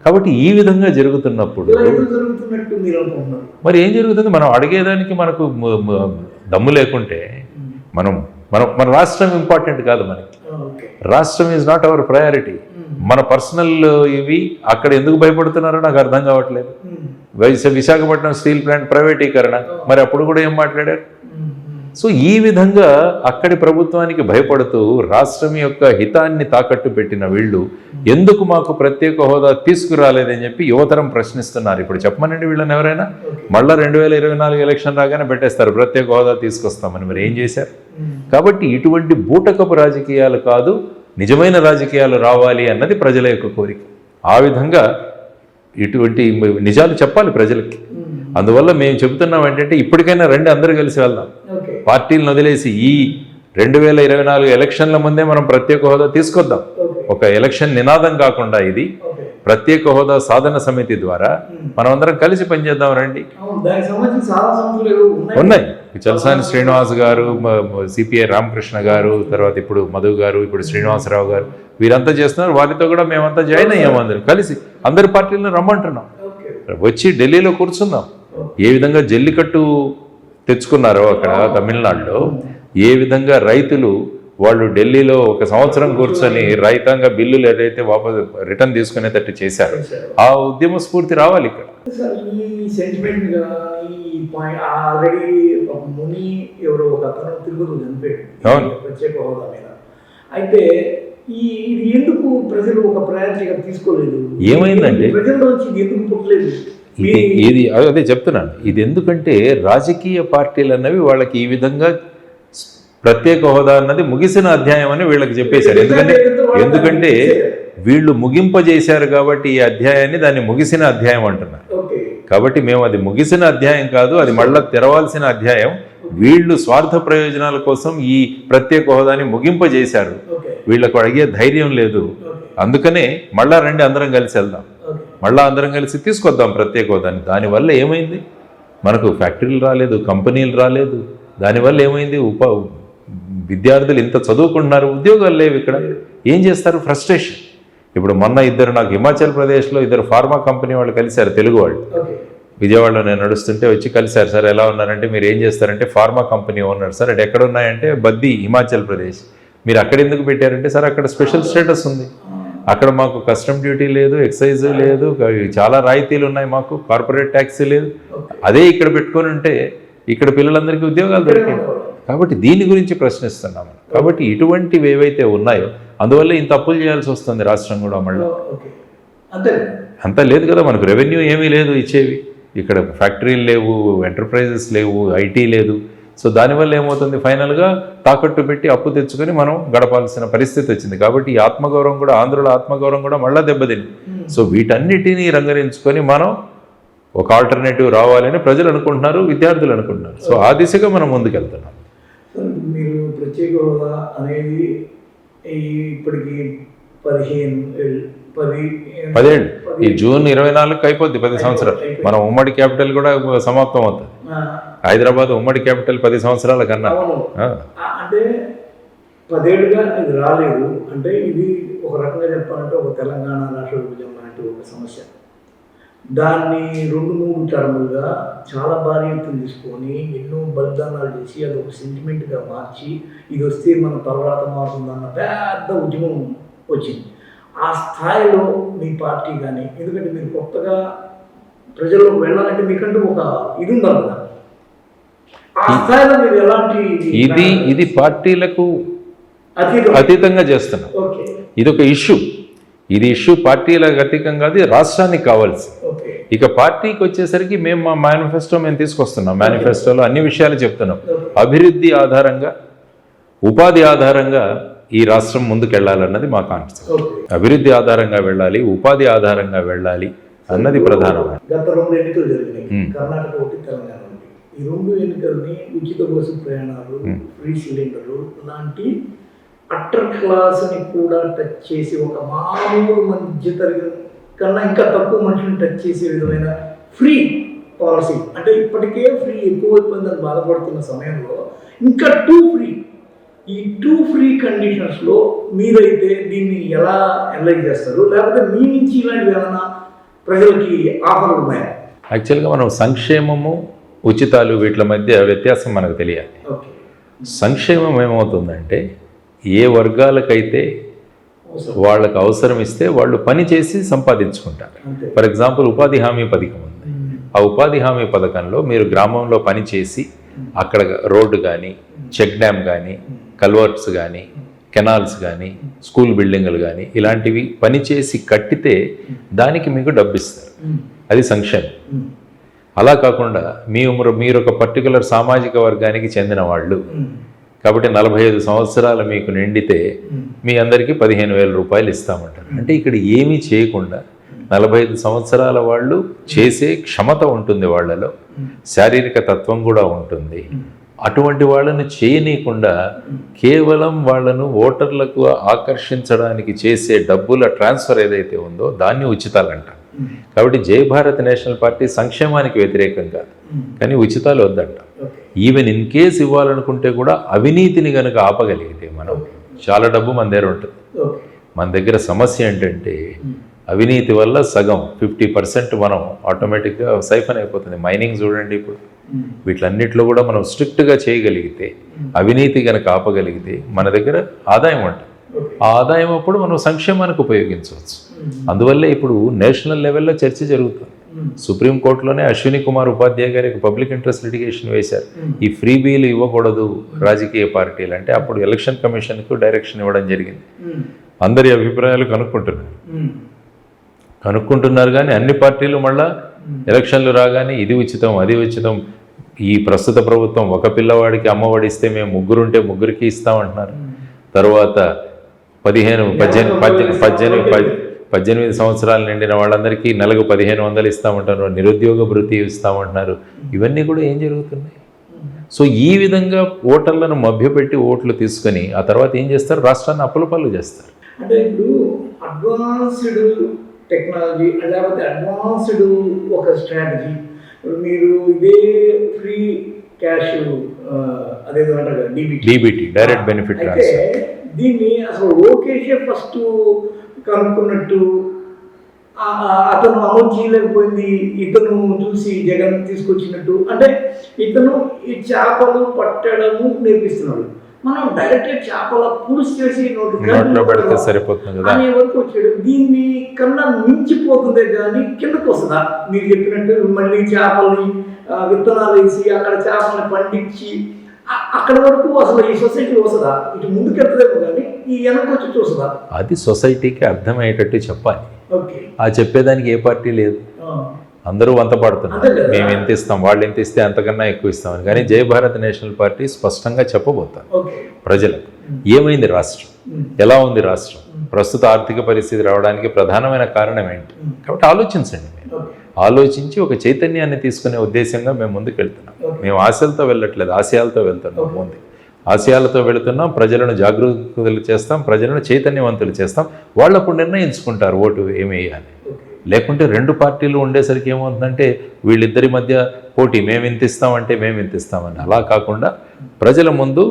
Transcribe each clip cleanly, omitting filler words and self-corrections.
కాబట్టి ఈ విధంగా జరుగుతున్నప్పుడు మరి ఏం జరుగుతుంది? మనం అడిగేదానికి మనకు దమ్ము లేకుంటే మనం మన రాష్ట్రం ఇంపార్టెంట్ కాదు మనకి. రాష్ట్రం ఈజ్ నాట్ అవర్ ప్రయారిటీ. మన పర్సనల్ ఇవి అక్కడ ఎందుకు భయపడుతున్నారో నాకు అర్థం కావట్లేదు. విశాఖపట్నం స్టీల్ ప్లాంట్ ప్రైవేటీకరణ, మరి అప్పుడు కూడా ఏం మాట్లాడారు? సో ఈ విధంగా అక్కడి ప్రభుత్వానికి భయపడుతూ రాష్ట్రం యొక్క హితాన్ని తాకట్టు పెట్టిన వీళ్ళు ఎందుకు మాకు ప్రత్యేక హోదా తీసుకురాలేదని చెప్పి యువతరం ప్రశ్నిస్తున్నారు. ఇప్పుడు చెప్పమనండి వీళ్ళని ఎవరైనా. మళ్ళీ 2024 ఎలక్షన్ రాగానే పెట్టేస్తారు ప్రత్యేక హోదా తీసుకొస్తామని. మరి ఏం చేశారు? కాబట్టి ఇటువంటి బూటకపు రాజకీయాలు కాదు, నిజమైన రాజకీయాలు రావాలి అన్నది ప్రజల యొక్క కోరిక. ఆ విధంగా ఇటువంటి నిజాలు చెప్పాలి ప్రజలకి. అందువల్ల మేము చెబుతున్నాం ఏంటంటే ఇప్పటికైనా రండి అందరూ కలిసి వెళ్దాం. పార్టీలను వదిలేసి ఈ 2024 ఎలక్షన్ల ముందే మనం ప్రత్యేక హోదా తీసుకొద్దాం. ఒక ఎలక్షన్ నినాదం కాకుండా ఇది ప్రత్యేక హోదా సాధన సమితి ద్వారా మనం అందరం కలిసి పనిచేద్దాం రండి. ఉన్నాయి. చలసాని శ్రీనివాస్ గారు, సిపిఐ రామకృష్ణ గారు, తర్వాత ఇప్పుడు మధు గారు, ఇప్పుడు శ్రీనివాసరావు గారు, వీరంతా చేస్తున్నారు. వారితో కూడా మేమంతా జాయిన్ అయ్యాము. అందరూ కలిసి అందరి పార్టీలను రమ్మంటున్నాం. వచ్చి ఢిల్లీలో కూర్చుందాం. ఏ విధంగా జల్లికట్టు తెచ్చుకున్నారో అక్కడ తమిళనాడులో, ఏ విధంగా రైతులు వాళ్ళు ఢిల్లీలో 1 సంవత్సరం కూర్చొని రైతాంగ బిల్లులు ఏదైతే వాపసు రిటర్న్ తీసుకునేటట్టు చేశారు, ఆ ఉద్యమ స్ఫూర్తి రావాలి ఇక్కడ. అయితే ఎందుకు ప్రజలు ఒక ప్రయారిటీగా తీసుకోలేదు? ఏమైందంటే ఎందుకు పుట్టలేదు? ఇది అదే చెప్తున్నాను. ఇది ఎందుకంటే రాజకీయ పార్టీలు అన్నవి వాళ్ళకి ఈ విధంగా ప్రత్యేక హోదా అన్నది ముగిసిన అధ్యాయం అని వీళ్ళకి చెప్పేశారు. ఎందుకంటే వీళ్ళు ముగింపజేశారు కాబట్టి ఈ అధ్యాయాన్ని దాన్ని ముగిసిన అధ్యాయం అంటున్నారు. కాబట్టి మేము అది ముగిసిన అధ్యాయం కాదు, అది మళ్ళా తెరవాల్సిన అధ్యాయం. వీళ్ళు స్వార్థ ప్రయోజనాల కోసం ఈ ప్రత్యేక హోదాని ముగింపజేశారు. వీళ్ళకు అడిగే ధైర్యం లేదు. అందుకనే మళ్ళా రండి అందరం కలిసి వెళ్దాం, మళ్ళా అందరం కలిసి తీసుకొద్దాం ప్రత్యేక హోదాని. దానివల్ల ఏమైంది? మనకు ఫ్యాక్టరీలు రాలేదు, కంపెనీలు రాలేదు. దానివల్ల ఏమైంది? విద్యార్థులు ఇంత చదువుకుంటున్నారు, ఉద్యోగాలు లేవు. ఇక్కడ ఏం చేస్తారు? ఫ్రస్ట్రేషన్. ఇప్పుడు మొన్న నాకు హిమాచల్ ప్రదేశ్లో 2 ఫార్మా కంపెనీ వాళ్ళు కలిశారు, తెలుగు వాళ్ళు. విజయవాడలో నేను నడుస్తుంటే వచ్చి కలిశారు. సార్ ఎలా ఉన్నారంటే, మీరు ఏం చేస్తారంటే ఫార్మా కంపెనీ ఓనర్ సార్. అది ఎక్కడ ఉన్నాయంటే బద్ది, హిమాచల్ ప్రదేశ్. మీరు అక్కడ ఎందుకు పెట్టారంటే, సార్ అక్కడ స్పెషల్ స్టేటస్ ఉంది, అక్కడ మాకు కస్టమ్ డ్యూటీ లేదు, ఎక్సైజ్ లేదు, చాలా రాయితీలు ఉన్నాయి, మాకు కార్పొరేట్ ట్యాక్స్ లేదు. అదే ఇక్కడ పెట్టుకొని ఉంటే ఇక్కడ పిల్లలందరికీ ఉద్యోగాలు దొరికాయి. కాబట్టి దీని గురించి ప్రశ్నిస్తున్నాము. కాబట్టి ఇటువంటివి ఏవైతే ఉన్నాయో అందువల్ల ఇంత అప్పులు చేయాల్సి వస్తుంది రాష్ట్రం కూడా. మళ్ళీ అంతా లేదు కదా, మనకు రెవెన్యూ ఏమీ లేదు ఇచ్చేవి. ఇక్కడ ఫ్యాక్టరీలు లేవు, ఎంటర్ప్రైజెస్ లేవు, ఐటీ లేదు. సో దానివల్ల ఏమవుతుంది? ఫైనల్గా తాకట్టు పెట్టి అప్పు తెచ్చుకొని మనం గడపాల్సిన పరిస్థితి వచ్చింది. కాబట్టి ఈ ఆత్మగౌరవం కూడా, ఆంధ్రుల ఆత్మగౌరవం కూడా మళ్ళీ దెబ్బతింది. సో వీటన్నిటినీ రంగరించుకొని మనం ఒక ఆల్టర్నేటివ్ రావాలని ప్రజలు అనుకుంటున్నారు, విద్యార్థులు అనుకుంటున్నారు. సో ఆ దిశగా మనం ముందుకెళ్తున్నాం. మీరు ప్రత్యేక హోదా అనేది ఇప్పటికి 10 ఈ జూన్ 24కి అయిపోద్ది 10 సంవత్సరాలు. మన ఉమ్మడి క్యాపిటల్ కూడా సమాప్తం అవుతుంది. హైదరాబాద్ ఉమ్మడి క్యాపిటల్ 10 సంవత్సరాల కన్నా. అంటే 10 ఏళ్ళుగా ఇది రాలేదు. అంటే ఇది ఒక రకంగా చెప్పాలంటే ఒక తెలంగాణ రాష్ట్ర విభజన లాంటి ఒక సమస్య. దాన్ని 2-3 టర్ములుగా చాలా భారీ ఎత్తున తీసుకొని ఎన్నో బలిదానాలు చేసి అది ఒక సెంటిమెంట్గా మార్చి ఇది వస్తే మన తలరాత మారుతుందన్న పెద్ద ఉద్యమం వచ్చింది. ఆ స్థాయిలో మీ పార్టీ కానీ, ఎందుకంటే మీరు కొత్తగా ప్రజల్లోకి వెళ్ళాలంటే మీకంటూ ఒక ఇది ఉండాలి కదా, ఆ స్థాయిలో మీరు ఎలాంటి ఇది పార్టీలకు అతీతంగా చేస్తున్నాం. ఇది ఒక ఇష్యూ. ఇది ఇష్యూ పార్టీలకు అతీతంగా కాదు, రాష్ట్రానికి కావాల్సి. ఇక పార్టీకి వచ్చేసరికి మేము మా మేనిఫెస్టో మేము తీసుకొస్తున్నాం. మేనిఫెస్టోలో అన్ని విషయాలు చెప్తున్నాం. అభివృద్ధి ఆధారంగా, ఉపాధి ఆధారంగా ఈ రాష్ట్రం ముందుకెళ్లాలన్నది మా కాన్సెప్ట్. అభివృద్ధి ఆధారంగా వెళ్ళాలి, ఉపాధి ఆధారంగా వెళ్ళాలి అన్నది ప్రధానమైన. గత 2 ఎన్నికలు జరిగినాయి, కర్ణాటక ఒకటి, తెలంగాణ ఒకటి. ఈ 2 ఎన్నికల్ని ఉచిత బస్సు ప్రయాణాలు, ఫ్రీ సిలిండర్లు లాంటి అట్టర్ క్లాస్ని కూడా టచ్ చేసి ఒక మామూలు మధ్య తరగతి కన్నా ఇంకా తక్కువ మనుషులను టచ్ చేసే విధమైన ఫ్రీ పాలసీ. అంటే ఇప్పటికే ఫ్రీ ఎక్కువైపోయిందని బాధపడుతున్న సమయంలో ఇంకా 2 ఫ్రీ, ఈ 2 ఫ్రీ కండిషన్స్లో మీరైతే దీన్ని ఎలా అనలైజ్ చేస్తారు? లేకపోతే మీ నుంచి ఇలాంటివి ఏమైనా ప్రజలకి ఆఫర్లు ఉన్నాయా? యాక్చువల్గా మనం సంక్షేమము ఉచితాలు వీటి మధ్య వ్యత్యాసం మనకు తెలియాలి. ఓకే. సంక్షేమం ఏమవుతుందంటే ఏ వర్గాలకైతే వాళ్ళకు అవసరం ఇస్తే వాళ్ళు పని చేసి సంపాదించుకుంటారు. అంతే. ఫర్ ఎగ్జాంపుల్ ఉపాధి హామీ పథకం ఉంది. ఆ ఉపాధి హామీ పథకంలో మీరు గ్రామంలో పని చేసి అక్కడ రోడ్డు కానీ చెక్ డ్యామ్ కానీ కల్వర్ట్స్ కానీ కెనాల్స్ కానీ స్కూల్ బిల్డింగులు కానీ ఇలాంటివి పని చేసి కట్టితే దానికి మీకు డబ్బు ఇస్తారు. అది సంక్షేమం. అలా కాకుండా మీరు ఒక పర్టికులర్ సామాజిక వర్గానికి చెందిన వాళ్ళు కాబట్టి 45 సంవత్సరాలు మీకు నిండితే మీ అందరికీ 15,000 రూపాయలు ఇస్తామంటారు. అంటే ఇక్కడ ఏమీ చేయకుండా 45 సంవత్సరాల వాళ్ళు చేసే క్షమత ఉంటుంది, వాళ్ళలో శారీరక తత్వం కూడా ఉంటుంది. అటువంటి వాళ్ళను చేయనీయకుండా కేవలం వాళ్ళను ఓటర్లకు ఆకర్షించడానికి చేసే డబ్బుల ట్రాన్స్ఫర్ ఏదైతే ఉందో దాన్ని ఉచితాలు అంటారు. కాబట్టి జై భారత్ నేషనల్ పార్టీ సంక్షేమానికి వ్యతిరేకం కాదు, కానీ ఉచితాలు వద్దంట. ఈవెన్ ఇన్ కేస్ ఇవ్వాలనుకుంటే కూడా అవినీతిని కనుక ఆపగలిగితే మనం చాలా డబ్బు మన దగ్గర ఉంటుంది. మన దగ్గర సమస్య ఏంటంటే అవినీతి వల్ల సగం 50% మనం ఆటోమేటిక్గా సైఫన్ అయిపోతుంది. మైనింగ్ చూడండి, ఇప్పుడు వీటిలన్నిటిలో కూడా మనం స్ట్రిక్ట్గా చేయగలిగితే, అవినీతి కనుక ఆపగలిగితే మన దగ్గర ఆదాయం ఉంటుంది. ఆ ఆదాయం అప్పుడు మనం సంక్షేమానికి ఉపయోగించవచ్చు. అందువల్లే ఇప్పుడు నేషనల్ లెవెల్లో చర్చ జరుగుతుంది. సుప్రీంకోర్టులోనే అశ్విని కుమార్ ఉపాధ్యాయ గారికి పబ్లిక్ ఇంట్రెస్ట్ లిటిగేషన్ వేశారు. ఈ ఫ్రీ బీలు ఇవ్వకూడదు రాజకీయ పార్టీలు అంటే. అప్పుడు ఎలక్షన్ కమిషన్కు డైరెక్షన్ ఇవ్వడం జరిగింది. అందరి అభిప్రాయాలు కనుక్కుంటున్నారు కానీ అన్ని పార్టీలు మళ్ళా ఎలక్షన్లు రాగానే ఇది ఉచితం అది ఉచితం. ఈ ప్రస్తుత ప్రభుత్వం ఒక పిల్లవాడికి అమ్మఒడి ఇస్తే మేము ముగ్గురుంటే ముగ్గురికి ఇస్తామంటున్నారు. తర్వాత 18 సంవత్సరాలు నిండిన వాళ్ళందరికీ నెలకు 1,500 ఇస్తామంటారు. నిరుద్యోగ భృతి ఇస్తామంటున్నారు. ఇవన్నీ కూడా ఏం జరుగుతున్నాయి? సో ఈ విధంగా ఓటర్లను మభ్యపెట్టి ఓట్లు తీసుకొని ఆ తర్వాత ఏం చేస్తారు? రాష్ట్రాన్ని అప్పుల పాలు చేస్తారు. అంటే ఇప్పుడు అడ్వాన్స్డ్ టెక్నాలజీ లేకపోతే అడ్వాన్స్డ్ ఒక స్ట్రాటజీ, మీరు ఇదే ఫ్రీ క్యాష్ అదేదో అంటారు కదా డీబీటీ, డైరెక్ట్ బెనిఫిట్ ట్రాన్స్ఫర్. దీన్ని అసలు లోకేషే ఫస్ట్ కనుక్కున్నట్టు, అతను అమలు చేయలేకపోయింది, ఇతను చూసి జగన్ తీసుకొచ్చినట్టు. అంటే ఇతను ఈ చేపలు పట్టడము నేర్పిస్తున్నాడు, మనం డైరెక్ట్ చేపల పులుసు చేసి నోట్లో పెడితే సరిపోతుంది కదా అనే వరకు వచ్చాడు. దీన్ని కన్నా మించిపోతుందే కానీ కిందకు వస్తుందా? మీరు చెప్పినట్టు మళ్ళీ చేపల్ని విత్తనాలు వేసి అక్కడ చేపల్ని పండించి అక్కడ వరకు అసలు ఈ సొసైటీ వస్తుందా? ఇటు ముందుకెత్తలేము కానీ ఈ వెనక్కి వచ్చి చూస్తుందా? అది సొసైటీకి అర్థమయ్యేటట్టు చెప్పాలి. ఓకే. ఆ చెప్పేదానికి ఏ పార్టీ లేదు. అందరూ వంత పడుతున్నారు, మేము ఎంత ఇస్తాం, వాళ్ళు ఎంత ఇస్తే అంతకన్నా ఎక్కువ ఇస్తామని. కానీ జై భారత్ నేషనల్ పార్టీ స్పష్టంగా చెప్పబోతారు ప్రజలకు ఏమైంది రాష్ట్రం, ఎలా ఉంది రాష్ట్రం, ప్రస్తుత ఆర్థిక పరిస్థితి రావడానికి ప్రధానమైన కారణం ఏంటి. కాబట్టి ఆలోచించండి. మీరు ఆలోచించి ఒక చైతన్యాన్ని తీసుకునే ఉద్దేశంగా మేము ముందుకు వెళ్తున్నాం. మేము ఆశలతో వెళ్ళట్లేదు, ఆశయాలతో వెళ్తున్నాం. ముందు ఆశయాలతో వెళుతున్నాం. ప్రజలను జాగృతులు చేస్తాం, ప్రజలను చైతన్యవంతులు చేస్తాం. వాళ్ళు అప్పుడు నిర్ణయించుకుంటారు ఓటు ఏమి వేయాలి. లేకుంటే రెండు పార్టీలు ఉండేసరికి ఏమవుతుందంటే వీళ్ళిద్దరి మధ్య పోటీ, మేము ఇంత ఇస్తామంటే మేము ఇంత ఇస్తామని. అలా కాకుండా ప్రజల ముందు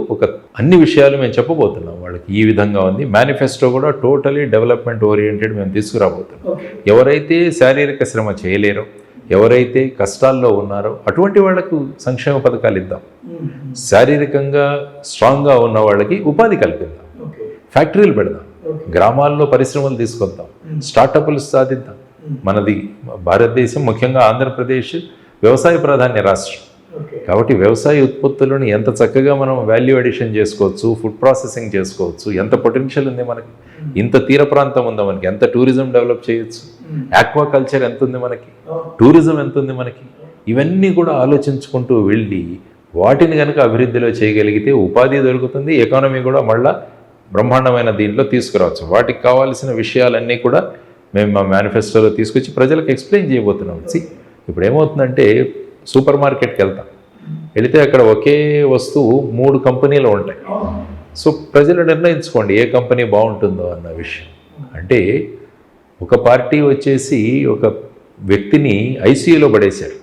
అన్ని విషయాలు మేము చెప్పబోతున్నాం వాళ్ళకి. ఈ విధంగా ఉంది మేనిఫెస్టో కూడా టోటలీ డెవలప్మెంట్ ఓరియంటెడ్ మేము తీసుకురాబోతున్నాం. ఎవరైతే శారీరక శ్రమ చేయలేరో, ఎవరైతే కష్టాల్లో ఉన్నారో అటువంటి వాళ్లకు సంక్షేమ పథకాలు ఇద్దాం. శారీరకంగా స్ట్రాంగ్గా ఉన్న వాళ్ళకి ఉపాధి కల్పిద్దాం, ఫ్యాక్టరీలు పెడదాం, గ్రామాల్లో పరిశ్రమలు తీసుకొద్దాం, స్టార్టప్లు సాధిద్దాం. మనది భారతదేశం, ముఖ్యంగా ఆంధ్రప్రదేశ్ వ్యవసాయ ప్రాధాన్య రాష్ట్రం. కాబట్టి వ్యవసాయ ఉత్పత్తులను ఎంత చక్కగా మనం వాల్యూ అడిషన్ చేసుకోవచ్చు, ఫుడ్ ప్రాసెసింగ్ చేసుకోవచ్చు, ఎంత పొటెన్షియల్ ఉంది మనకి. ఇంత తీర ప్రాంతం ఉందా మనకి, ఎంత టూరిజం డెవలప్ చేయొచ్చు, ఆక్వాకల్చర్ ఎంత ఉంది మనకి, టూరిజం ఎంత ఉంది మనకి. ఇవన్నీ కూడా ఆలోచించుకుంటూ వెళ్ళి వాటిని కనుక అభివృద్ధిలో చేయగలిగితే ఉపాధి దొరుకుతుంది, ఎకానమీ కూడా మళ్ళా బ్రహ్మాండమైన దీంట్లో తీసుకురావచ్చు. వాటికి కావాల్సిన విషయాలన్నీ కూడా మేము మా మేనిఫెస్టోలో తీసుకొచ్చి ప్రజలకు ఎక్స్ప్లెయిన్ చేయబోతున్నాం. ఇప్పుడు ఏమవుతుందంటే సూపర్ మార్కెట్కి వెళితే అక్కడ ఒకే వస్తువు 3 కంపెనీలు ఉంటాయి. సో ప్రజలు నిర్ణయించుకోండి ఏ కంపెనీ బాగుంటుందో అన్న విషయం. అంటే ఒక పార్టీ వచ్చేసి ఒక వ్యక్తిని ఐసీయూలో పడేశారు,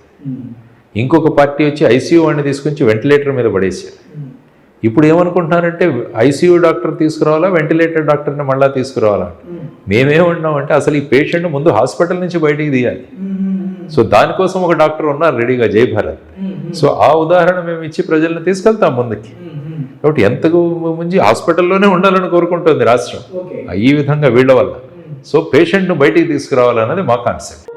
ఇంకొక పార్టీ వచ్చి ఐసీయూ వాడిని తీసుకొచ్చి వెంటిలేటర్ మీద పడేశారు. ఇప్పుడు ఏమనుకుంటున్నారంటే ఐసీయూ డాక్టర్ తీసుకురావాలా, వెంటిలేటర్ డాక్టర్ని మళ్ళీ తీసుకురావాలా. మేమేమంటున్నామంటే అసలు ఈ పేషెంట్ ముందు హాస్పిటల్ నుంచి బయటికి తీయాలి. సో దానికోసం ఒక డాక్టర్ ఉన్నారు రెడీగా, జై భారత్. సో ఆ ఉదాహరణ మేము ఇచ్చి ప్రజల్ని తీసుకెళ్తాం ముందుకి. కాబట్టి ఎంతకు ముందు హాస్పిటల్లోనే ఉండాలని కోరుకుంటుంది రాష్ట్రం ఓకే. ఈ విధంగా వీళ్ళ వల్ల. సో పేషెంట్ను బయటికి తీసుకురావాలన్నది మా కాన్సెప్ట్.